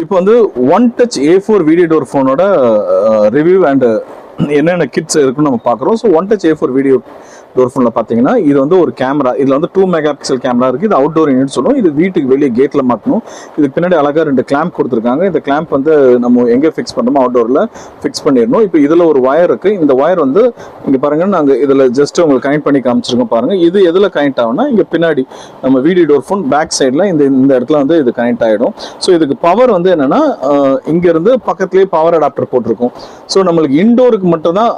இப்போ வந்து one touch A4 video door ஃபோனோட ரிவ்யூ அண்ட் என்னென்ன கிட்ஸ் இருக்குன்னு நம்ம பார்க்குறோம். So one touch A4 video door ஃபோனில் பார்த்தீங்கன்னா இது வந்து ஒரு கேமரா, இதில் வந்து 2 மெகா பிக்சல் கேமரா இருக்குது. இது அவுட்டோர் யூனிட் சொல்லுவோம். இது வீட்டுக்கு வெளியே கேட்டில் மாட்டணும். இதுக்கு பின்னாடி அழகாக 2 கிளாம்ப் கொடுத்துருக்காங்க. இந்த கிளாம்ப் வந்து நம்ம எங்கே ஃபிக்ஸ் பண்ணுறோமோ அவுட்டோரில் ஃபிக்ஸ் பண்ணிடணும். இப்போ இதில் ஒரு ஒயர் இருக்குது. இந்த ஒயர் வந்து இங்கே பாருங்கள், நாங்கள் இதில் ஜஸ்ட் உங்களுக்கு கனெக்ட் பண்ணி காமிச்சிருக்கோம் பாருங்கள். இது எதில் கனெக்ட் ஆகும்னா இங்கே பின்னாடி நம்ம வீடியோ டோர் ஃபோன் பேக் சைடில் இந்த இடத்துல வந்து இது கனெக்ட் ஆகிடும். ஸோ இதுக்கு பவர் வந்து என்னென்னா இங்கேருந்து பக்கத்துலேயே பவர் அடாப்டர் போட்டிருக்கோம். ஸோ நம்மளுக்கு இன்டோருக்கு மட்டும்தான்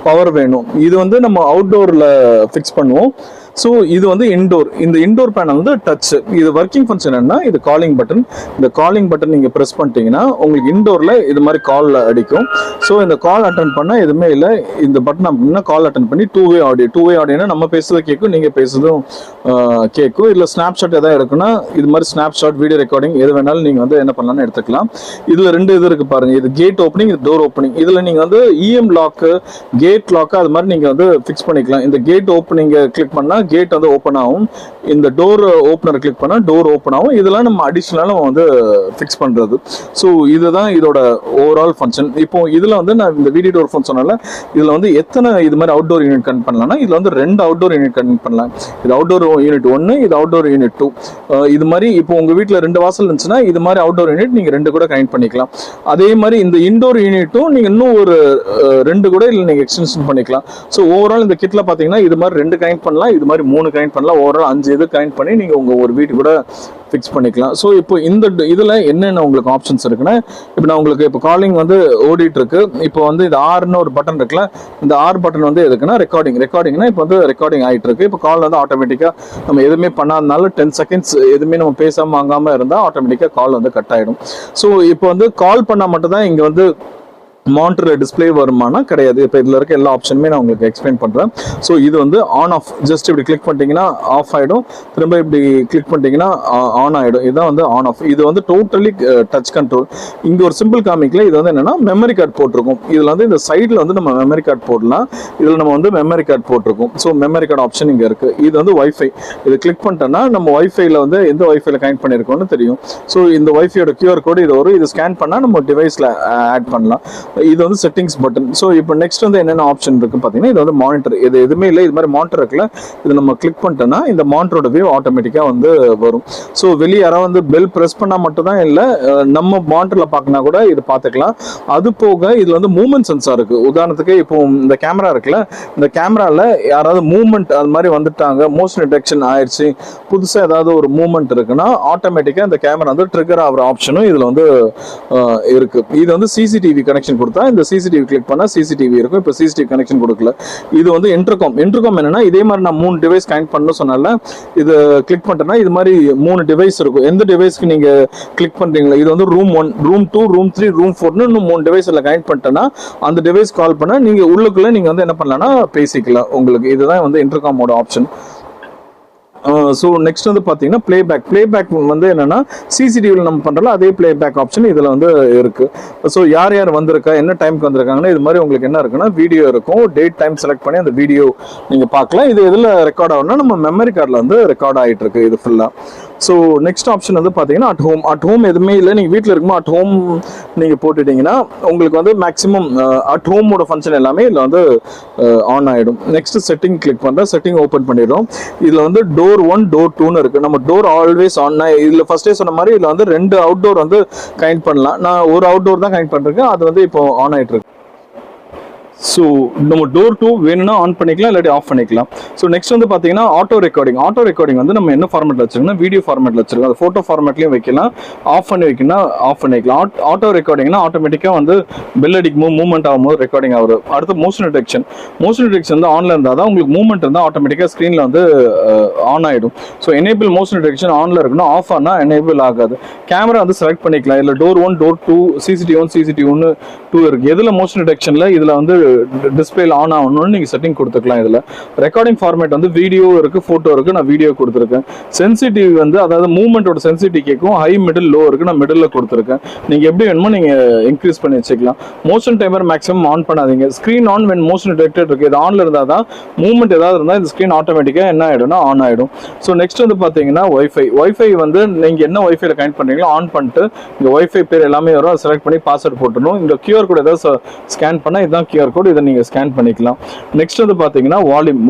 பவர் வேணும். இது வந்து நம்ம அவுட்டோரில் ஃபிக்ஸ் பண்ணுவோம். ஸோ இது வந்து இன்டோர். இந்த இன்டோர் பேனல் வந்து டச். இது ஒர்க்கிங் ஃபங்க்ஷன் என்ன, இது காலிங் பட்டன். இந்த காலிங் பட்டன் நீங்கள் ப்ரெஸ் பண்ணிட்டீங்கன்னா உங்களுக்கு இன்டோரில் இது மாதிரி கால் அடிக்கும். ஸோ இந்த கால் அட்டன் பண்ணால் எதுவுமே இல்லை. இந்த பட்டன் அப்படின்னா கால் அட்டன் பண்ணி டூ வே ஆடியோனா நம்ம பேசுறது கேட்கும், நீங்கள் பேசுறதும் கேட்கும். இதில் ஸ்னாப்ஷாட் எதாவது எடுக்குன்னா இது மாதிரி ஸ்னாப்ஷாட், வீடியோ ரெக்கார்டிங் எது வேணாலும் நீங்கள் வந்து என்ன பண்ணலாம்னு எடுத்துக்கலாம். இதில் 2 இது இருக்குது பாருங்கள். இது கேட் ஓப்பனிங், இது டோர் ஓப்பனிங். இதில் நீங்கள் வந்து இஎம் லாக்கு, கேட் லாக்கு அது மாதிரி நீங்கள் வந்து ஃபிக்ஸ் பண்ணிக்கலாம். இந்த கேட் ஓப்பனிங்கை கிளிக் பண்ணால் கேட் வந்து ஓப்பன் ஆகும். இந்த டோர் ஓப்பனர் கிளிக் பண்ணால் டோர் ஓப்பன் ஆகும். இதெல்லாம் நம்ம அடிஷ்னலாக நம்ம வந்து ஃபிக்ஸ் பண்ணுறது. ஸோ இதுதான் இதோட ஓவரால் ஃபங்க்ஷன். இப்போ இதில் வந்து நான் இந்த வீடியோ டோர் ஃபோன் சொன்னால இதில் வந்து எத்தனை இது மாதிரி அவுட்டோர் யூனிட் கனெக்ட் பண்ணலாம்னா இதில் வந்து 2 அவுட்டோர் யூனிட் கனெக்ட் பண்ணலாம். இது அவுட்டோர் யூனிட் 1, இது அவுட்டோர் யூனிட் 2. இது மாதிரி இப்போ உங்கள் வீட்டில் 2 வாசல் இருந்துச்சுன்னா இது மாதிரி அவுட்டோர் யூனிட் நீங்கள் 2 கூட கனெக்ட் பண்ணிக்கலாம். அதே மாதிரி இந்த இன்டோர் யூனிட்டும் நீங்கள் இன்னும் ஒரு 2 கூட இல்லை நீங்கள் எக்ஸ்டென்ஷன் பண்ணிக்கலாம். ஸோ ஓவரால் இந்த கிட்டில் பார்த்தீங்கன்னா இது மாதிரி 2 கனெக்ட் பண்ணலாம், இது மாதிரி 3 கனெக்ட் பண்ணலாம். ஓவரால் 5 இது கனெக்ட் பண்ணி நீங்கள் உங்கள் ஒரு வீட்டு கூட ஃபிக்ஸ் பண்ணிக்கலாம். ஸோ இப்போ இந்த இதில் என்னென்ன உங்களுக்கு ஆப்ஷன்ஸ் இருக்குன்னா, இப்போ நான் உங்களுக்கு இப்போ காலிங் வந்து ஓடிட்டு இருக்கு. இப்போ வந்து இது ஆர்னு ஒரு பட்டன் இருக்குல்ல, இந்த ஆர் பட்டன் வந்து எதுக்குன்னா ரெக்கார்டிங்னா இப்போ வந்து ரெக்கார்டிங் ஆகிட்டு இருக்கு. இப்போ கால் வந்து ஆட்டோமேட்டிக்காக நம்ம எதுவுமே பண்ணாதனால 10 செகண்ட்ஸ் எதுவுமே நம்ம பேசாமல் வாங்காமல் இருந்தால் ஆட்டோமேட்டிக்காக கால் வந்து கட் ஆகிடும். ஸோ இப்போ வந்து கால் பண்ணால் மட்டும்தான் இங்கே வந்து மானிட்டர் டிஸ்பிளே வருமானா கிடையாது. இப்போ இதில் இருக்க எல்லா ஆப்ஷனுமே நான் உங்களுக்கு எக்ஸ்பிளைன் பண்ணுறேன். ஸோ இது வந்து ஆன் ஆஃப், ஜஸ்ட் இப்படி கிளிக் பண்ணிட்டீங்கன்னா ஆஃப் ஆகிடும், திரும்ப இப்படி கிளிக் பண்ணிட்டீங்கன்னா ஆன் ஆகிடும். இதுதான் வந்து ஆன் ஆஃப். இது வந்து டோட்டலி டச் கண்ட்ரோல். இங்கே ஒரு சிம்பிள் காமிக்கல, இது வந்து என்னென்னா மெமரி கார்டு போட்டிருக்கும். இதில் வந்து இந்த சைடில் வந்து நம்ம மெமரி கார்டு போடலாம். இதில் நம்ம வந்து மெமரி கார்டு போட்டிருக்கோம். ஸோ மெமரி கார்டு ஆப்ஷன் இங்கே இருக்குது. இது வந்து வைஃபை. இது கிளிக் பண்ணிட்டோன்னா நம்ம வைஃபைல வந்து எந்த வைஃபைல கனெக்ட் பண்ணியிருக்கோம்னு தெரியும். ஸோ இந்த வைஃபையோட QR கோடு இது வரும். இது ஸ்கேன் பண்ணால் நம்ம டிவைஸில் ஆட் பண்ணலாம். இது வந்து செட்டிங்ஸ் பட்டன். ஸோ இப்போ நெக்ஸ்ட் வந்து என்னென்ன ஆப்ஷன் இருக்கு பார்த்தீங்கன்னா, இது வந்து மானிட்டர். இது எதுவுமே இல்லை, இது மாதிரி மானிட்டர் இருக்குல்ல, இது நம்ம கிளிக் பண்ணிட்டோம்னா இந்த மானிட்டரோட வியூ ஆட்டோமேட்டிக்காக வந்து வரும். ஸோ வெளியே யாராவது வந்து பெல் ப்ரெஸ் பண்ணால் மட்டும் தான் இல்லை, நம்ம மானிட்டரில் பார்க்கனா கூட இது பார்த்துக்கலாம். அது போக இதில் வந்து மூவ்மெண்ட் சென்சார் இருக்குது. உதாரணத்துக்கு இப்போ இந்த கேமரா இருக்குல்ல, இந்த கேமராவில் யாராவது மூவ்மெண்ட் அது மாதிரி வந்துட்டாங்க, மோஷன் டிடெக்ஷன் ஆயிடுச்சு, புதுசாக ஏதாவது ஒரு மூவ்மெண்ட் இருக்குன்னா ஆட்டோமேட்டிக்காக இந்த கேமரா வந்து ட்ரிகர் ஆகிற ஆப்ஷனும் இதில் வந்து இருக்குது. இது வந்து CCTV கனெக்ஷன் கொடுத்தா இந்த CCTV கிளிக் பண்ணா CCTV இருக்கும். இப்போ CCTV கனெக்ஷன் கொடுக்கல. இது வந்து இன்டர்காம் என்னன்னா இதே மாதிரி நான் 3 டிவைஸ் கனெக்ட் பண்ணணும் சொன்னால இது கிளிக் பண்ணிட்டேன்னா இது மாதிரி 3 டிவைஸ் இருக்கும். எந்த டிவைஸ்க்கு நீங்க கிளிக் பண்றீங்களா, இது வந்து ரூம் 1, ரூம் 2, ரூம் 3, ரூம் 4ன்னு இன்னும் 3 டிவைஸ்ல கனெக்ட் பண்ணிட்டேன்னா அந்த டிவைஸ் கால் பண்ணா நீங்க உள்ளுக்குள்ள நீங்க வந்து என்ன பண்ணலாம்னா பேசிக்கலாம். உங்களுக்கு இதுதான் வந்து இன்டர்காமோட ஆப்ஷன். ஸோ நெக்ஸ்ட் வந்து பார்த்தீங்கன்னா பிளேபேக் வந்து என்னன்னா CCTVயில் நம்ம பண்ணுறோம் அதே பிளேபேக் ஆப்ஷன் இதில் வந்து இருக்கு. ஸோ யார் வந்திருக்கா, என்ன டைமுக்கு வந்திருக்காங்கன்னா இது மாதிரி உங்களுக்கு என்ன இருக்குன்னா வீடியோ இருக்கும். டேட் டைம் செலக்ட் பண்ணி அந்த வீடியோ நீங்கள் பார்க்கலாம். இது எதில் ரெக்கார்ட் ஆகும்னா நம்ம மெமரி கார்டில் வந்து ரெக்கார்ட் ஆகிட்டு இருக்கு இது ஃபுல்லாக. ஸோ நெக்ஸ்ட் ஆப்ஷன் வந்து பார்த்தீங்கன்னா அட் ஹோம் எதுவுமே இல்லை, நீங்கள் வீட்டில் இருக்கும்போது அட் ஹோம் நீங்கள் போட்டுட்டீங்கன்னா உங்களுக்கு வந்து மேக்ஸிமம் அட் ஹோமோட ஃபங்க்ஷன் எல்லாமே இதில் வந்து ஆன் ஆகிடும். நெக்ஸ்ட் செட்டிங் கிளிக் பண்ணுறேன், செட்டிங் ஓப்பன் பண்ணிடுறோம். இதில் வந்து டோர் 1, டோர் 2ன்னு இருக்குது. நம்ம டோர் ஆல்வேஸ் ஆன். இதில் ஃபர்ஸ்டே சொன்ன மாதிரி இதில் வந்து 2 அவுட்டோர் வந்து கனெக்ட் பண்ணலாம். நான் ஒரு அவுட்டோர் தான் கனெக்ட் பண்ணிருக்கேன், அது வந்து இப்போ ஆன் ஆகிட்டு இருக்கு. ஸோ நம்ம டோர் 2 வேணும்னா ஆன் பண்ணிக்கலாம், இல்லாட்டி ஆஃப் பண்ணிக்கலாம். ஸோ நெக்ஸ்ட் வந்து பார்த்தீங்கன்னா ஆட்டோ ரெக்கார்டிங் வந்து நம்ம என்ன ஃபார்மேட்டில் வச்சிருக்கோம்னா வீடியோ ஃபார்மேட்டில் வச்சிருக்கோம். அது ஃபோட்டோ ஃபார்மேட்லையும் வைக்கலாம், ஆஃப் பண்ணி வைக்கணும், ஆஃப் பண்ணிக்கலாம். ஆட்டோ ரெக்கார்டிங்னா ஆட்டோமேட்டிக்காக வந்து பெல் அடிக்கும் மூவ்மெண்ட் ஆகும்போது ரெக்கார்டிங் ஆகுது. அடுத்து மோஷன் டிடெக்ஷன் வந்து ஆன்ல இருந்தால் தான் உங்களுக்கு மூவ்மெண்ட் இருந்தால் ஆட்டோமேட்டிக்காக ஸ்க்ரீனில் வந்து ஆன் ஆகிடும். ஸோ எனேபிள் மோஷன் டிடெக்ஷன் ஆனில் இருக்கணும், ஆஃப் ஆனால் எனேபிள் ஆகாது. கேமரா வந்து செலக்ட் பண்ணிக்கலாம். இதில் டோர் 1, டோர் 2, CCTV 1, CCTV 2 இருக்குது. எதில் மோஷன் டிடெக்ஷனில் இதில் வந்து டிஸ்பிளேல ஆன் ஆகணும்னு நீங்கள் செட்டிங் கொடுத்துக்கலாம். இதில் ரெக்கார்டிங் ஃபார்மேட் வந்து வீடியோ இருக்குது, ஃபோட்டோ இருக்குது. நான் வீடியோ கொடுத்துருக்கேன். சென்சிட்டிவ் வந்து அதாவது மூவ்மெண்ட்டோட சென்சிட்டிவ் கேட்கும். ஹை, மிடில், லோ இருக்குது. நான் மிடில் கொடுத்துருக்கேன். நீங்கள் எப்படி வேணுமோ நீங்கள் இன்க்ரீஸ் பண்ணி வச்சுக்கலாம். மோஷன் டைமர் மேக்ஸிமம் ஆன் பண்ணாதீங்க. Screen on when motion detected இருக்குது. இது ஆனில் இருந்தால் தான் மூவ்மெண்ட் ஏதாவது இருந்தால் இந்த ஸ்க்ரீன் ஆட்டோமேட்டிக்காக என்ன ஆகிடும்னா ஆன் ஆகிடும். ஸோ நெக்ஸ்ட் வந்து பார்த்தீங்கன்னா ஒய்ஃபை வந்து நீங்கள் என்ன ஒய்ஃபைல கனெக்ட் பண்ணுறீங்களோ ஆன் பண்ணிட்டு இங்கே ஒய்ஃபை பேர் எல்லாமே வரும். அதை செலக்ட் பண்ணி பாஸ்வேர்ட் போட்டுடணும். இந்த QR கோட் ஏதாவது ஸ்கேன் பண்ணால் இதுதான் QR கோட். இதை நீங்கள் ஸ்கேன் பண்ணிக்கலாம். நெக்ஸ்ட் வந்து பார்த்தீங்கன்னா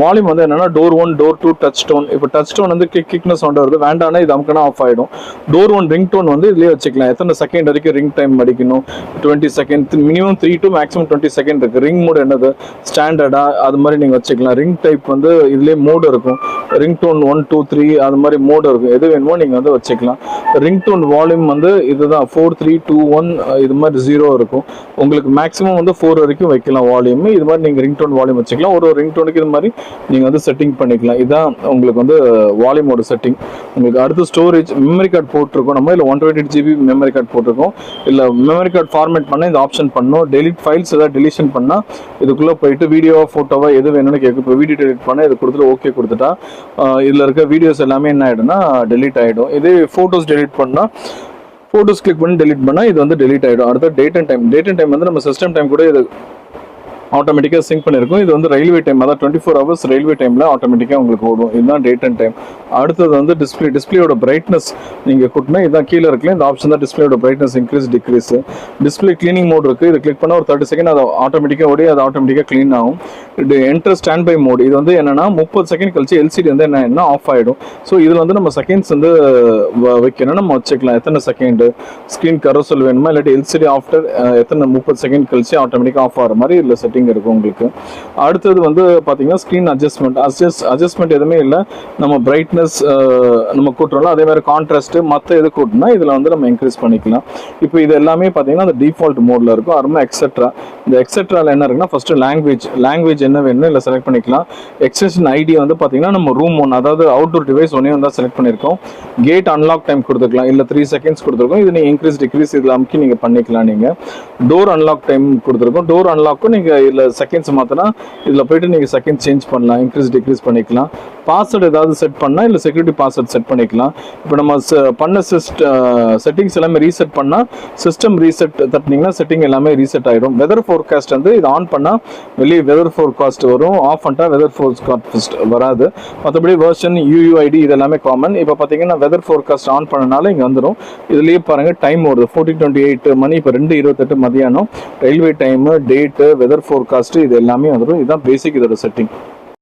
வால்யூம் வந்து என்னன்னா டோர் 1, டோர் 2, டச் டோன். இப்போ டச் டோன் வந்து கிக்னு சவுண்ட் வருது, வேண்டாம்னா இது அமுக்கினா ஆஃப் ஆகிடும். டோர் 1 ரிங் டோன் வந்து இதுலேயே வச்சுக்கலாம். எத்தனை செகண்ட் வரைக்கும் ரிங் டைம் அடிக்கணும்? 20 second, minimum 3 to maximum 20 second இருக்குது. ரிங் மோட் என்னது ஸ்டாண்டர்டா அது மாதிரி நீங்கள் வச்சுக்கலாம். ரிங் டைப் வந்து இதுலேயே மோடு இருக்கும். ரிங் டோன் 1, 2, 3 அது மாதிரி மோடு இருக்கும். எது வேணுமோ நீங்கள் வந்து வச்சுக்கலாம். ரிங் டோன் வால்யூம் வந்து இதுதான் 4, 3, 2, 1 இது மாதிரி 0 இருக்கும். உங்களுக்கு மேக்ஸிமம் வந்து 4 வரைக்கும் வைக்கலாம் வால்யூம். இது மாதிரி நீங்கள் ரிங் டோன் வால்யூம் வச்சுக்கலாம். ஒரு ரிங் டோனுக்கு இது மாதிரி நீங்கள் வந்து செட்டிங் பண்ணிக்கலாம். இதுதான் உங்களுக்கு வந்து வால்யூமோட செட்டிங். உங்களுக்கு அடுத்து ஸ்டோரேஜ் மெமரி கார்டு போட்டிருக்கோம். நம்ம இல்லை 128 GB மெமரி கார்டு போட்டிருக்கோம். இல்லை மெமரி கார்டு ஃபார்மேட் பண்ணால் இந்த ஆப்ஷன் பண்ணணும். டெலிட் ஃபைல்ஸ் ஏதாவது டெலிஷன் பண்ணால் இதுக்குள்ளே போயிட்டு வீடியோவா ஃபோட்டோவா எது வேணும்னு கேட்கும். இப்போ வீடியோ டெலிட் பண்ணால் இது கொடுத்துட்டு ஓகே கொடுத்துட்டா இதில் இருக்க வீடியோஸ் எல்லாமே என்ன ஆகிடும்னா டெலிட் ஆகிடும். இதே ஃபோட்டோஸ் டெலிட் பண்ணால் ஃபோட்டோஸ் கிளிக் பண்ணி டெலிட் பண்ணால் இது வந்து டெலிட் ஆகிடும். அடுத்த டேட் அண்ட் டைம் வந்து நம்ம சிஸ்டம் டைம் கூட இது ஆட்டோமேட்டிக்காக சிங்க் பண்ணியிருக்கும். இது வந்து ரயில்வே டைம், அதாவது 24 hours ரயில்வே டைமில் ஆட்டோமேட்டிக்காக உங்களுக்கு ஓடும். இதுதான் டேட் அண்ட் டைம். அடுத்தது வந்து டிஸ்பிளேயோட பிரைட்னஸ் நீங்கள் கூட்டினா இதுதான் கீழே இருக்குல்ல இந்த ஆப்ஷன் தான் டிஸ்பிளேயோட brightness increase decrease. Display cleaning mode இருக்குது. இது கிளிக் பண்ணால் ஒரு 30 செகண்ட் அது ஆட்டோமேட்டிக்காக ஓடி அது ஆட்டோமேட்டிக்காக க்ளீன் ஆகும். இது என்டர் ஸ்டாண்ட் பை மோட். இது வந்து என்னன்னா 30 செகண்ட் கழிச்சு LCD வந்து என்ன ஆஃப் ஆகிடும். ஸோ இதில் வந்து நம்ம செகண்ட்ஸ் வந்து வைக்கணும். நம்ம வச்சுக்கலாம் எத்தனை செகண்ட் ஸ்க்ரீன் கரோசல் வேணுமா இல்லாட்டி LCD ஆஃப்டர் எத்தனை 30 செகண்ட் கழிச்சு ஆட்டோமேட்டிக்காக ஆஃப் ஆகிற மாதிரி இதில் செட்டிங் இருக்கும் உங்களுக்கு. அடுத்தது வந்து பாத்தீங்கன்னா ஸ்கிரீன் அட்ஜஸ்ட்மெண்ட் எதுவுமே இல்லை. நம்ம பிரைட்னஸ் நம்ம கூட்டுறோம்ல அதே மாதிரி கான்ட்ராஸ்ட் மற்ற எது கூட்டினா இதில் வந்து நம்ம இன்க்ரீஸ் பண்ணிக்கலாம். இப்போ இது எல்லாமே பார்த்தீங்கன்னா அந்த டிஃபால்ட் மோட்ல இருக்கும். அப்புறமா எக்ஸெட்ரா. இந்த எக்ஸெட்ரால என்ன இருக்குன்னா ஃபர்ஸ்ட் லாங்குவேஜ் என்ன வேணும் இல்லை செலக்ட் பண்ணிக்கலாம். எக்ஸ்டென்ஷன் ஐடி வந்து பார்த்தீங்கன்னா நம்ம ரூம் 1 அதாவது அவுட்டோர் டிவைஸ் ஒன்னே வந்து செலக்ட் பண்ணியிருக்கோம். கேட் அன்லாக் டைம் கொடுத்துக்கலாம் இல்லை 3 செகண்ட்ஸ் கொடுத்துருக்கோம். இது நீங்கள் இன்க்ரீஸ் டிக்ரீஸ் இதில் அமுக்கி நீங்கள் பண்ணிக்கலாம். நீங்கள் டோர் அன்லாக் டைம் கொடுத்துருக்கோம். டோர் அன்லாக்கும் நீங்கள் இல்லை செகண்ட்ஸ் மாற்றினா இதில் போயிட்டு நீங்கள் செகண்ட் சேஞ்ச் பண்ணலாம், இன்க்ரீஸ் டிக்ரீஸ் பண்ணிக்கலாம். பாஸ்வேர்டு ஏதாவது செட் பண்ணால் இல்லை செக்யூரிட்டி பாஸ்வேர்ட் செட் பண்ணிக்கலாம். இப்போ நம்ம பண்ண செட்டிங்ஸ் எல்லாமே ரீசெட் பண்ணால் சிஸ்டம் ரீசெட் தட்டினீங்கன்னா செட்டிங் எல்லாமே ரீசெட் ஆகிடும். வெதர் ஃபோர்காஸ்ட் வந்து இது ஆன் பண்ணால் வெளியே வெதர் ஃபோர்காஸ்ட் வரும், ஆஃப் பண்ணிட்டா வெதர் ஃபோர்காஸ்ட் வராது. மற்றபடி வெர்ஷன் UUID இது எல்லாமே காமன். இப்போ பார்த்தீங்கன்னா வெதர் ஃபோர்காஸ்ட் ஆன் பண்ணனால இங்கே வந்துடும். இதுலேயே பாருங்கள் டைம் வருது 14:28 மணி. இப்போ 2:28 மதியானம். Railway time, date, weather forecast இது எல்லாமே வந்துடும். இதுதான் பேசிக் இதோட செட்டிங்.